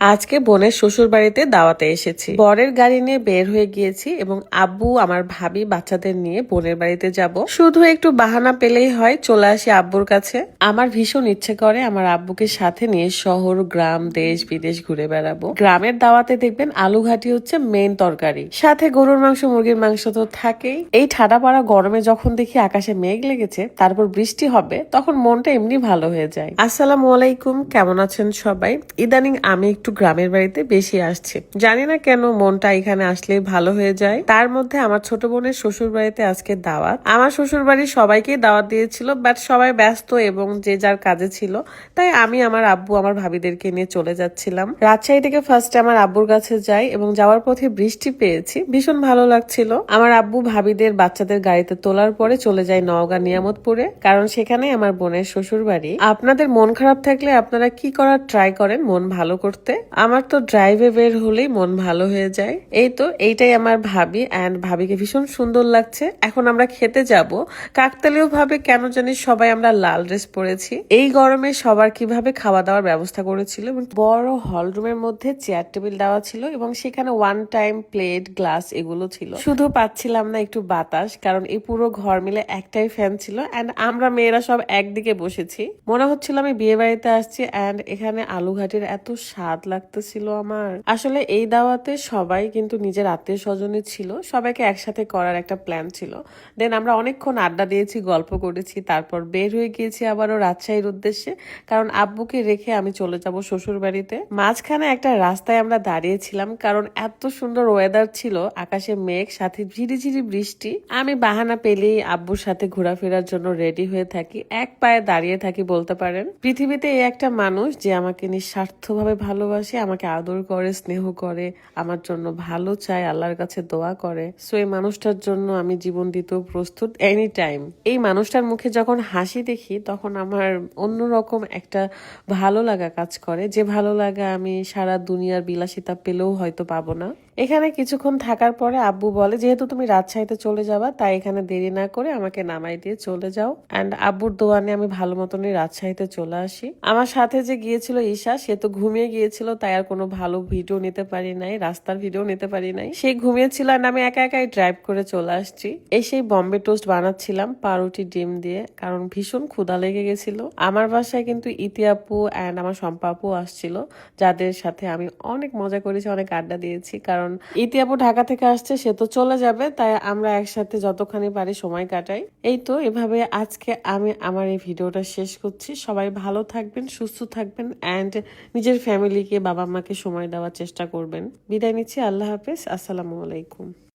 আজকে বোনের শ্বশুর বাড়িতে দাওয়াতে এসেছি। বরের গাড়ি নিয়ে বের হয়ে গিয়েছি এবং আব্বু আমার ভাবি বাচ্চাদের নিয়ে বোনের বাড়িতে যাব। শুধু একটু বাহানা পেলেই হয়, চলে আসি আব্বুর কাছে। আমার ভীষণ ইচ্ছে করে আমার আব্বুকে সাথে নিয়ে শহর, গ্রাম, দেশ বিদেশ ঘুরে বেড়াবো। গ্রামের দাওয়াতে দেখবেন আলু ঘাটি হচ্ছে মেইন তরকারি, সাথে গরুর মাংস, মুরগির মাংস তো থাকেই। এই ঠাডা পাড়া গরমে যখন দেখি আকাশে মেঘ লেগেছে, তারপর বৃষ্টি হবে, তখন মনটা এমনি ভালো হয়ে যায়। আসসালামু আলাইকুম, কেমন আছেন সবাই? ইদানিং আমি একটু গ্রামের বাড়িতে বেশি আসছি, জানি না কেন মনটা এখানে আসলে ভালো হয়ে যায়। তার মধ্যে আমার ছোট বোনের শ্বশুর বাড়িতে আজকে দাওয়াত। আমার শ্বশুর বাড়ির সবাইকেই দাওয়াত দিয়েছিল, বাট সবাই ব্যস্ত এবং যে যার কাজে ছিল, তাই আমি আমার আব্বু আমার ভাবিদেরকে নিয়ে চলে যাচ্ছিলাম। রাজশাহী থেকে ফার্স্টে আমার আব্বুর কাছে যাই এবং যাওয়ার পথে বৃষ্টি পেয়েছি, ভীষণ ভালো লাগছিল। আমার আব্বু ভাবিদের বাচ্চাদের গাড়িতে তোলার পরে চলে যায় নওগাঁ নিয়ামতপুরে, কারণ সেখানে আমার বোনের শ্বশুর বাড়ি। আপনাদের মন খারাপ থাকলে আপনারা কি করার ট্রাই করেন মন ভালো করতে? আমার তো ড্রাইভে বের হলেই মন ভালো হয়ে যায়। এই তো এইটাই আমার ভাবি, এন্ড ভাবিকে ভীষণ সুন্দর লাগছে। এখন আমরা খেতে যাব। কাকতালীয় ভাবে কেন জানি সবাই আমরা লাল ড্রেস পরেছি। এই গরমে সবার কিভাবে খাওয়া দাওয়ার ব্যবস্থা করেছিল এবং বড় হল রুমের মধ্যে চেয়ার টেবিল দেওয়া ছিল এবং সেখানে ওয়ান টাইম প্লেট, গ্লাস এগুলো ছিল। শুধু পাচ্ছিলাম না একটু বাতাস, কারণ এই পুরো ঘর মিলে একটাই ফ্যান ছিল এন্ড আমরা মেয়েরা সব একদিকে বসেছি। মনে হচ্ছিল আমি বিয়ে বাড়িতে আসছি এন্ড এখানে আলু ঘাটির এত স্বাদ লাগতেছিল আমার। আসলে এই দাওয়াতে সবাই কিন্তু নিজের আত্মীয় স্বজনই ছিল, সবাইকে একসাথে করার একটা প্ল্যান ছিল। দেন আমরা অনেকক্ষণ আড্ডা দিয়েছি, গল্প করেছি, তারপর বের হয়ে গিয়েছি আবারও রাজশাহীর উদ্দেশ্যে, কারণ আব্বুকে রেখে আমি চলে যাব শ্বশুর বাড়িতে। মাঝখানে একটা রাস্তায় আমরা দাঁড়িয়েছিলাম, কারণ এত সুন্দর ওয়েদার ছিল, আকাশে মেঘ, সাথে ঝিরিঝিরি বৃষ্টি। আমি বাহানা পেলেই আব্বুর সাথে ঘোরাফেরার জন্য রেডি হয়ে থাকি, এক পায়ে দাঁড়িয়ে থাকি বলতে পারেন। পৃথিবীতে এই একটা মানুষ যে আমাকে নিঃস্বার্থভাবে ভালোবাসে, আমাকে আদর করে, স্নেহ করে, আমার জন্য ভালো চায়, আল্লাহর কাছে দোয়া করে। সো এই মানুষটার জন্য আমি জীবন দিতেও প্রস্তুত এনি টাইম। এই মানুষটার মুখে যখন হাসি দেখি, তখন আমার অন্যরকম একটা ভালো লাগা কাজ করে, যে ভালো লাগা আমি সারা দুনিয়ার বিলাসিতা পেলেও হয়তো পাবো না। এখানে কিছুক্ষণ থাকার পরে আব্বু বলে, যেহেতু তুমি রাজশাহীতে চলে যাবা, তাই এখানে দেরি না করে আমাকে নামাই দিয়ে চলে যাও। এন্ড আব্বুর দোয়ানে আমি ভালো মতনই রাজশাহীতে চলে আসি। আমার সাথে যে গিয়েছিল ঈশা, সে তো ঘুমিয়ে গিয়েছিল, তাই আর কোনো ভালো ভিডিও নিতে পারি নাই, রাস্তার ভিডিও নিতে পারি নাই। সে ঘুমিয়েছিল আর আমি একা একাই ড্রাইভ করে চলে আসছি। এসেই বম্বে টোস্ট বানাচ্ছিলাম পাউরুটি ডিম দিয়ে, কারণ ভীষণ ক্ষুধা লেগে গেছিল। আমার বাসায় কিন্তু ইতি আপু এন্ড আমার শম্পা আপু আসছিল, যাদের সাথে আমি অনেক মজা করেছি, অনেক আড্ডা দিয়েছি। কারণ ইতি আপু ঢাকা থেকে আসছে, সে তো চলে যাবে, তাই আমরা একসাথে যতখানি পারি সময় কাটাই। এই তো এভাবে আজকে আমি আমার এই ভিডিওটা শেষ করছি। সবাই ভালো থাকবেন, সুস্থ থাকবেন এন্ড নিজের ফ্যামিলিকে, বাবা মাকে সময় দেওয়ার চেষ্টা করবেন। বিদায় নিচ্ছি, আল্লাহ হাফেজ, আসসালামু আলাইকুম।